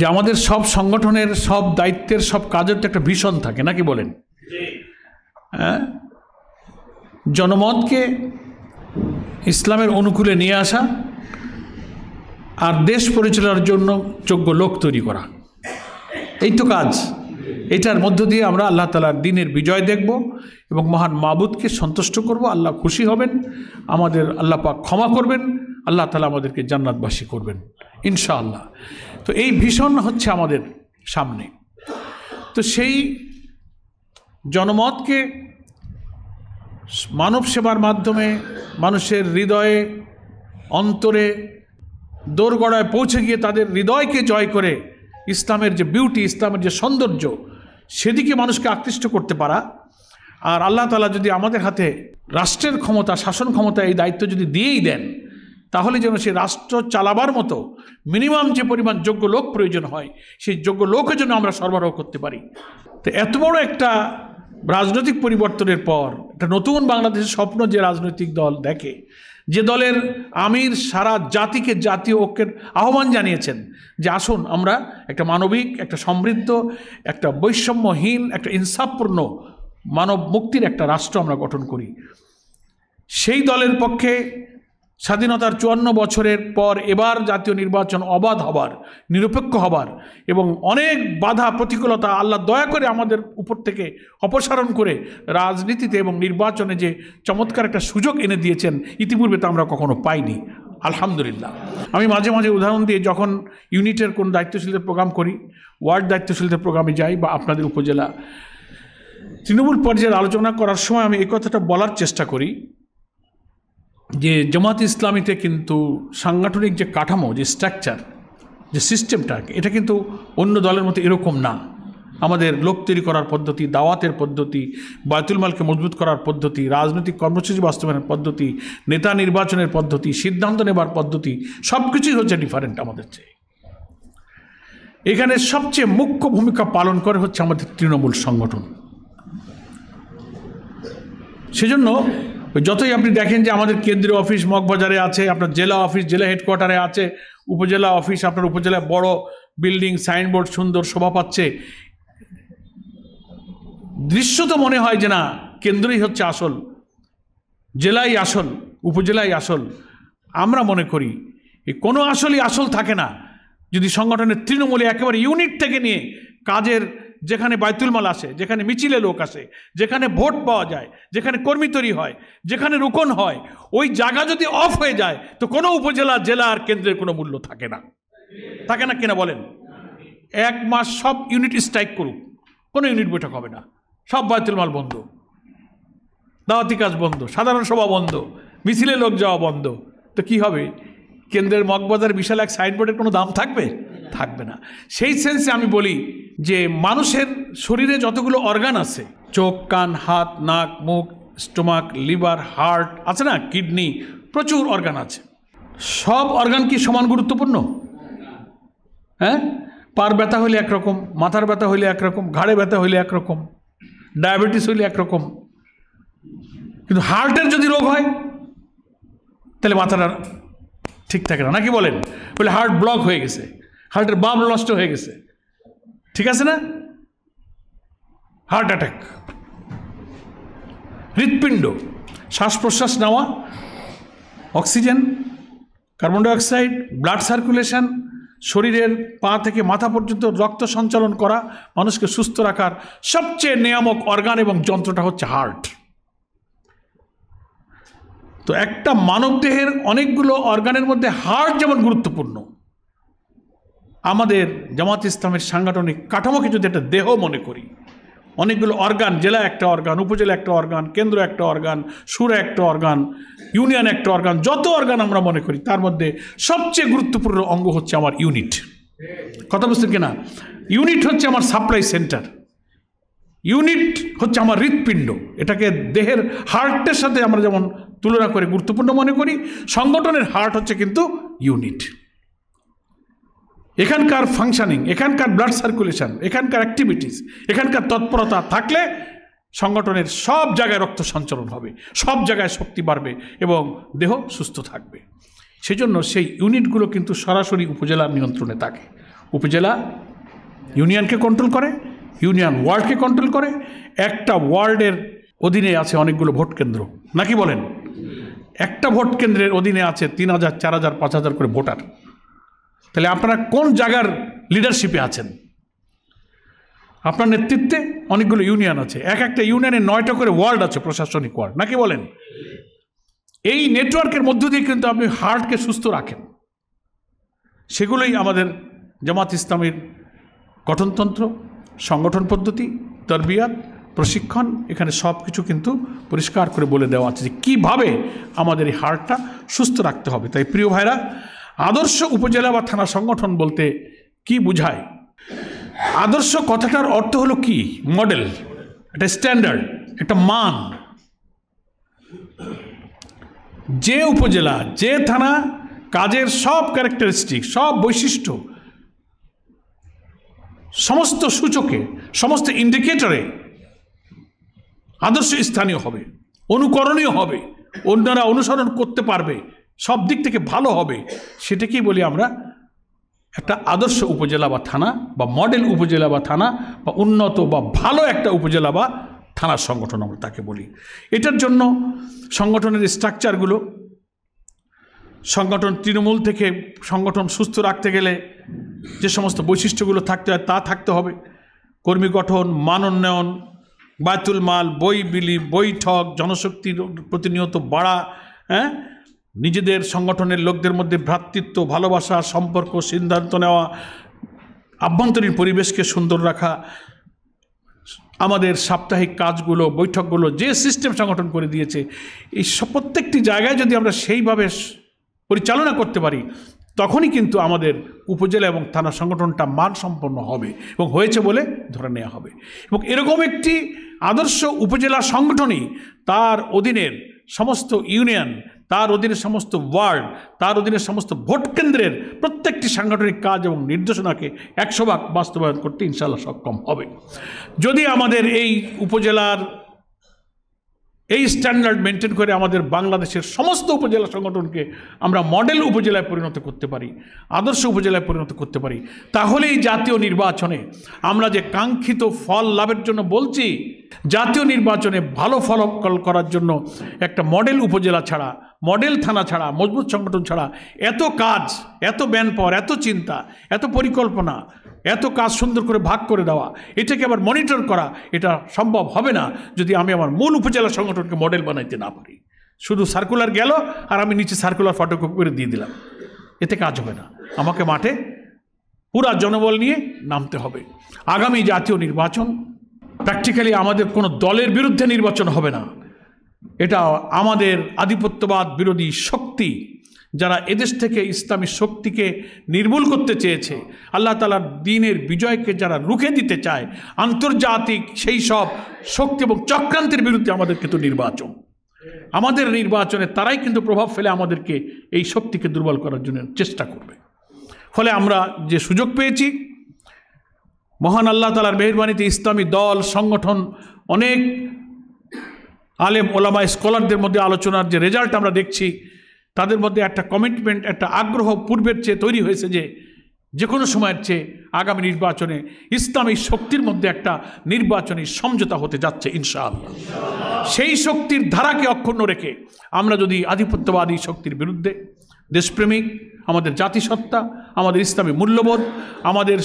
যে আমাদের সব সংগঠনের সব দায়িত্বের সব কাজের তো একটা ভীষণ থাকে, নাকি বলেন? হ্যাঁ, জনমতকে ইসলামের অনুকূলে নিয়ে আসা আর দেশ পরিচালনার জন্য যোগ্য লোক তৈরি করা, এই তো কাজ। এটার মধ্য দিয়ে আমরা আল্লাহ তাআলার দ্বীনের বিজয় দেখব এবং মহান মাবুদকে সন্তুষ্ট করব। আল্লাহ খুশি হবেন, আমাদের আল্লাহ পাক ক্ষমা করবেন, আল্লাহ তাআলা আমাদেরকে জান্নাতবাসী করবেন ইনশাআল্লাহ। তো এই ভীষণ হচ্ছে আমাদের সামনে। তো সেই জনমতকে মানব সেবার মাধ্যমে মানুষের হৃদয়ে, অন্তরে, দোরগড়ায় পৌঁছে গিয়ে তাদের হৃদয়কে জয় করে ইসলামের যে বিউটি, ইসলামের যে সৌন্দর্য, সেদিকে মানুষকে আকৃষ্ট করতে পারা। আর আল্লাহ তাআলা যদি আমাদের হাতে রাষ্ট্রের ক্ষমতা, শাসন ক্ষমতা, এই দায়িত্ব যদি দিয়েই দেন, তাহলে যেন সেই রাষ্ট্র চালাবার মতো মিনিমাম যে পরিমাণ যোগ্য লোক প্রয়োজন হয়, সেই যোগ্য লোকের জন্য আমরা সরবরাহ করতে পারি। তো এত বড় একটা রাজনৈতিক পরিবর্তনের পর একটা নতুন বাংলাদেশের স্বপ্ন যে রাজনৈতিক দল দেখে, যে দলের আমির সারা জাতিকে জাতীয় ঐক্যের আহ্বান জানিয়েছেন যে আসুন আমরা একটা মানবিক, একটা সমৃদ্ধ, একটা বৈষম্যহীন, একটা ইনসাফপূর্ণ মানব মুক্তির একটা রাষ্ট্র আমরা গঠন করি, সেই দলের পক্ষে স্বাধীনতার 54 বছরের পর এবার জাতীয় নির্বাচন অবাধ হবার, নিরপেক্ষ হবার এবং অনেক বাধা প্রতিকূলতা আল্লাহ দয়া করে আমাদের উপর থেকে অপসারণ করে রাজনীতিতে এবং নির্বাচনে যে চমৎকার একটা সুযোগ এনে দিয়েছেন, ইতিপূর্বে তা আমরা কখনো পাইনি, আলহামদুলিল্লাহ। আমি মাঝে মাঝে উদাহরণ দিয়ে যখন ইউনিটের কোন দায়িত্বশীলদের প্রোগ্রাম করি, ওয়ার্ড দায়িত্বশীলদের প্রোগ্রামে যাই বা আপনাদের উপজেলা তৃণমূল পর্যায়ের আলোচনা করার সময় আমি এই কথাটা বলার চেষ্টা করি যে জামাত ইসলামীতে কিন্তু সাংগঠনিক যে কাঠামো, যে স্ট্রাকচার, যে সিস্টেমটা, এটা কিন্তু অন্য দলের মতো এরকম না। আমাদের লোক তৈরি করার পদ্ধতি, দাওয়াতের পদ্ধতি, বায়তুল মালকে মজবুত করার পদ্ধতি, রাজনৈতিক কর্মসূচি বাস্তবায়নের পদ্ধতি, নেতা নির্বাচনের পদ্ধতি, সিদ্ধান্ত নেবার পদ্ধতি, সব কিছুই হচ্ছে ডিফারেন্ট আমাদের চেয়ে। এখানে সবচেয়ে মুখ্য ভূমিকা পালন করে হচ্ছে আমাদের তৃণমূল সংগঠন। সেজন্য যতই আপনি দেখেন যে আমাদের কেন্দ্রীয় অফিস মগবাজারে আছে, আপনার জেলা অফিস জেলা হেডকোয়ার্টারে আছে, উপজেলা অফিস আপনার উপজেলায় বড় বিল্ডিং, সাইনবোর্ড সুন্দর শোভা পাচ্ছে, দৃশ্য তো মনে হয় যে না কেন্দ্রই হচ্ছে আসল, জেলাই আসল, উপজেলাই আসল। আমরা মনে করি এই কোনো আসলই আসল থাকে না যদি সংগঠনের তৃণমূলে একেবারে ইউনিট থেকে নিয়ে কাজের, যেখানে বায়তুল মাল আসে, যেখানে মিছিলে লোক আসে, যেখানে ভোট পাওয়া যায়, যেখানে কর্মী তৈরি হয়, যেখানে রোকন হয়, ওই জায়গা যদি অফ হয়ে যায় তো কোনো উপজেলা, জেলা আর কেন্দ্রের কোনো মূল্য থাকে না। থাকে না কিনা বলেন? এক মাস সব ইউনিট স্ট্রাইক করুক, কোনো ইউনিট বৈঠক হবে না, সব বায়তুল মাল বন্ধ, দাওয়াতি কাজ বন্ধ, সাধারণ সভা বন্ধ, মিছিলে লোক যাওয়া বন্ধ, তো কি হবে? কেন্দ্রের মগবাজার বিশাল এক সাইনবোর্ডের কোনো দাম থাকবে? থাকবে না। সেই সেন্সে আমি বলি যে মানুষের শরীরে যতগুলো অর্গান আছে, চোখ, কান, হাত, নাক, মুখ, স্টোমাক, লিভার, হার্ট আছে না, কিডনি, প্রচুর অর্গান আছে। সব অর্গান কি সমান গুরুত্বপূর্ণ? হ্যাঁ, পার ব্যথা হইলে একরকম, মাথার ব্যথা হইলে একরকম, ঘাড়ে ব্যথা হইলে একরকম, ডায়াবেটিস হইলে একরকম, কিন্তু হার্টের যদি রোগ হয় তাহলে মাথাটা ঠিক থাকে না, নাকি বলেন? বলে হার্ট ব্লক হয়ে গেছে, হার্টের বাল্ব নষ্ট হয়ে গেছে, ঠিক আছে না? Heart attack. হৃৎপিণ্ড, শ্বাস প্রশ্বাস নেওয়া, oxygen, carbon dioxide, blood circulation, শরীরের পা থেকে মাথা পর্যন্ত রক্ত সঞ্চালন করা, মানুষকে সুস্থ রাখার সবচেয়ে নিয়ামক অর্গান এবং যন্ত্রটা হচ্ছে হার্ট। তো একটা মানব দেহের অনেকগুলো অর্গানের মধ্যে হার্ট যেমন গুরুত্বপূর্ণ, আমাদের জামাত ইসলামের সাংগঠনিক কাঠামোকে যদি একটা দেহ মনে করি, অনেকগুলো অর্গান, জেলা একটা অর্গান, উপজেলা একটা অর্গান, কেন্দ্র একটা অর্গান, সুরা একটা অর্গান, ইউনিয়ন একটা অর্গান, যত অর্গান আমরা মনে করি তার মধ্যে সবচেয়ে গুরুত্বপূর্ণ অঙ্গ হচ্ছে আমার ইউনিট। কথা বুঝতে কিনা? ইউনিট হচ্ছে আমার সাপ্লাই সেন্টার, ইউনিট হচ্ছে আমার হৃৎপিণ্ড। এটাকে দেহের হার্টের সাথে আমরা যেমন তুলনা করে গুরুত্বপূর্ণ মনে করি, সংগঠনের হার্ট হচ্ছে কিন্তু ইউনিট। এখানকার ফাংশনিং, এখানকার ব্লাড সার্কুলেশন, এখানকার অ্যাক্টিভিটিস, এখানকার তৎপরতা থাকলে সংগঠনের সব জায়গায় রক্ত সঞ্চালন হবে, সব জায়গায় শক্তি বাড়বে এবং দেহ সুস্থ থাকবে। সেজন্য সেই ইউনিটগুলো কিন্তু সরাসরি উপজেলার নিয়ন্ত্রণে থাকে। উপজেলা ইউনিয়নকে কন্ট্রোল করে, ইউনিয়ন ওয়ার্ডকে কন্ট্রোল করে, একটা ওয়ার্ডের অধীনে আছে অনেকগুলো ভোট কেন্দ্র, নাকি বলেন? একটা ভোট কেন্দ্রের অধীনে আছে 3000, 4000, 5000 করে ভোটার। তাহলে আপনারা কোন জায়গার লিডারশিপে আছেন? আপনার নেতৃত্বে অনেকগুলো ইউনিয়ন আছে, একটা ইউনিয়নে 9টা করে ওয়ার্ড আছে, প্রশাসনিক ওয়ার্ড, নাকি বলেন? এই নেটওয়ার্কের মধ্য দিয়ে কিন্তু আপনি হার্টকে সুস্থ রাখেন। সেগুলোই আমাদের জামাত ইসলামীর গঠনতন্ত্র, সংগঠন পদ্ধতি, তরবিয়াত, প্রশিক্ষণ, এখানে সব কিছু কিন্তু পরিষ্কার করে বলে দেওয়া আছে যে কীভাবে আমাদের এই হার্টটা সুস্থ রাখতে হবে। তাই প্রিয় ভাইরা, আদর্শ উপজেলা বা থানা সংগঠন বলতে কি বোঝায়? আদর্শ কথাটার অর্থ হলো কি? মডেল, একটা স্ট্যান্ডার্ড, একটা মান। যে উপজেলা, যে থানা কাজের সব ক্যারেক্টারিস্টিক, সব বৈশিষ্ট্য, সমস্ত সূচকে, সমস্ত ইন্ডিকেটরে আদর্শ স্থানীয় হবে, অনুকরণীয় হবে, অন্যরা অনুসরণ করতে পারবে, সব দিক থেকে ভালো হবে, সেটাকেই বলি আমরা একটা আদর্শ উপজেলা বা থানা, বা মডেল উপজেলা বা থানা, বা উন্নত বা ভালো একটা উপজেলা বা থানার সংগঠন আমরা তাকে বলি। এটার জন্য সংগঠনের স্ট্রাকচারগুলো, সংগঠন তৃণমূল থেকে সংগঠন সুস্থ রাখতে গেলে যে সমস্ত বৈশিষ্ট্যগুলো থাকতে হয় তা থাকতে হবে। কর্মী গঠন, মান উন্নয়ন, বায়তুল মাল, বই বিলি, বৈঠক, জনশক্তির প্রতিনিয়ত বাড়া, নিজেদের সংগঠনের লোকদের মধ্যে ভ্রাতৃত্ব, ভালোবাসা, সম্পর্ক, সিদ্ধান্ত নেওয়া, আভ্যন্তরীণ পরিবেশকে সুন্দর রাখা, আমাদের সাপ্তাহিক কাজগুলো, বৈঠকগুলো যে সিস্টেম সংগঠন করে দিয়েছে, এই প্রত্যেকটি জায়গায় যদি আমরা সেইভাবে পরিচালনা করতে পারি, তখনই কিন্তু আমাদের উপজেলা এবং থানা সংগঠনটা মানসম্পন্ন হবে এবং হয়েছে বলে ধরে নেওয়া হবে। এবং এরকম একটি আদর্শ উপজেলা সংগঠনই তার অধীনের সমস্ত ইউনিয়ন, তার অধীনে সমস্ত ওয়ার্ড, তার অধীনে সমস্ত ভোট কেন্দ্রের প্রত্যেকটি সাংগঠনিক কাজ এবং নির্দেশনাকে 100% বাস্তবায়ন করতে ইনশাআল্লাহ সক্ষম হবে। যদি আমাদের এই উপজেলার এই স্ট্যান্ডার্ড মেনটেন করে আমাদের বাংলাদেশের সমস্ত উপজেলা সংগঠনকে আমরা মডেল উপজেলায় পরিণত করতে পারি, আদর্শ উপজেলায় পরিণত করতে পারি, তাহলেই জাতীয় নির্বাচনে আমরা যে কাঙ্ক্ষিত ফল লাভের জন্য বলছি, জাতীয় নির্বাচনে ভালো ফলাফল করার জন্য একটা মডেল উপজেলা ছাড়া, মডেল থানা ছাড়া, মজবুত সংগঠন ছাড়া এত কাজ, এত ম্যানপাওয়ার, এত চিন্তা, এত পরিকল্পনা, এত কাজ সুন্দর করে ভাগ করে দেওয়া, এটাকে আবার মনিটর করা, এটা সম্ভব হবে না যদি আমি আমার মূল উপজেলা সংগঠনকে মডেল বানাইতে না পারি। শুধু সার্কুলার গেল আর আমি নিচে সার্কুলার ফটোকপি করে দিয়ে দিলাম, এতে কাজ হবে না। আমাকে মাঠে পুরা জনবল নিয়ে নামতে হবে। আগামী জাতীয় নির্বাচন প্র্যাকটিক্যালি আমাদের কোনো দলের বিরুদ্ধে নির্বাচন হবে না, এটা আমাদের আধিপত্যবাদ বিরোধী শক্তি, যারা এদেশ থেকে ইসলামী শক্তিকে নির্মূল করতে চেয়েছে, আল্লাহ তাআলার দ্বীনের বিজয়কে যারা রুখে দিতে চায়, আন্তর্জাতিক সেই সব শক্তি এবং চক্রান্তের বিরুদ্ধে আমাদের কিন্তু নির্বাচন, আমাদের নির্বাচনে তারাই কিন্তু প্রভাব ফেলে আমাদেরকে এই শক্তিকে দুর্বল করার জন্য চেষ্টা করবে। ফলে আমরা যে সুযোগ পেয়েছি, মহান আল্লাহ তাআলার মেহেরবানিতে ইসলামী দল, সংগঠন, অনেক আলেম ওলামা স্কলারদের মধ্যে আলোচনার যে রেজাল্ট আমরা দেখছি, তাদের মধ্যে একটা কমিটমেন্ট, একটা আগ্রহ পূর্বের চেয়ে তৈরি হয়েছে যে কোনো সময়ের চেয়ে আগামী নির্বাচনে ইসলামী শক্তির মধ্যে একটা নির্বাচনী সমঝোতা হতে যাচ্ছে ইনশাআল্লাহ। সেই শক্তির ধারাকে অক্ষুণ্ণ রেখে আমরা যদি আধিপত্যবাদী শক্তির বিরুদ্ধে, দেশপ্রেমিক, আমাদের জাতিসত্তা, আমাদের ইসলামী মূল্যবোধ, আমাদের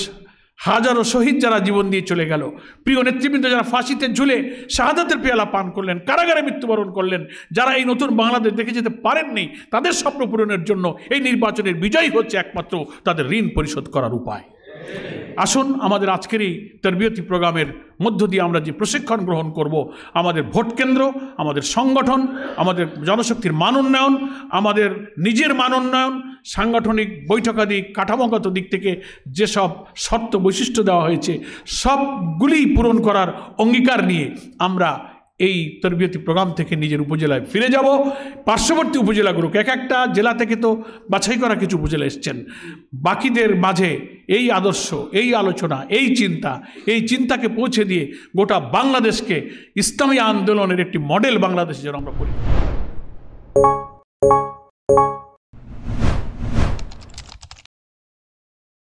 হাজারো শহীদ যারা জীবন দিয়ে চলে গেল, প্রিয় নেতৃবৃন্দ যারা ফাঁসিতে ঝুলে শাহাদাতের পেয়ালা পান করলেন, কারাগারে মৃত্যুবরণ করলেন, যারা এই নতুন বাংলাদেশ দেখে যেতে পারেননি, তাদের স্বপ্ন পূরণের জন্য এই নির্বাচনের বিজয় হচ্ছে একমাত্র তাদের ঋণ পরিশোধ করার উপায়। আসুন আমাদের আজকের এই তরবিয়তি প্রোগ্রামের মধ্য দিয়ে আমরা যে প্রশিক্ষণ গ্রহণ করব, আমাদের ভোট কেন্দ্র, আমাদের সংগঠন, আমাদের জনশক্তির মান উন্নয়ন, আমাদের নিজের মান উন্নয়ন, সাংগঠনিক বৈঠকাদি কাঠামোগত দিক থেকে যেসব শর্ত বৈশিষ্ট্য দেওয়া হয়েছে, সবগুলি পূরণ করার অঙ্গীকার নিয়ে আমরা এই তরবিয়তি প্রোগ্রাম থেকে নিজের উপজেলায় ফিরে যাব। পার্শ্ববর্তী উপজেলাগুলোকে, একটা জেলা থেকে তো বাছাই করা কিছু উপজেলা এসছেন, বাকিদের মাঝে এই আদর্শ, এই আলোচনা, এই চিন্তাকে পৌঁছে দিয়ে গোটা বাংলাদেশকে ইসলামী আন্দোলনের একটি মডেল বাংলাদেশ যেন আমরা করি।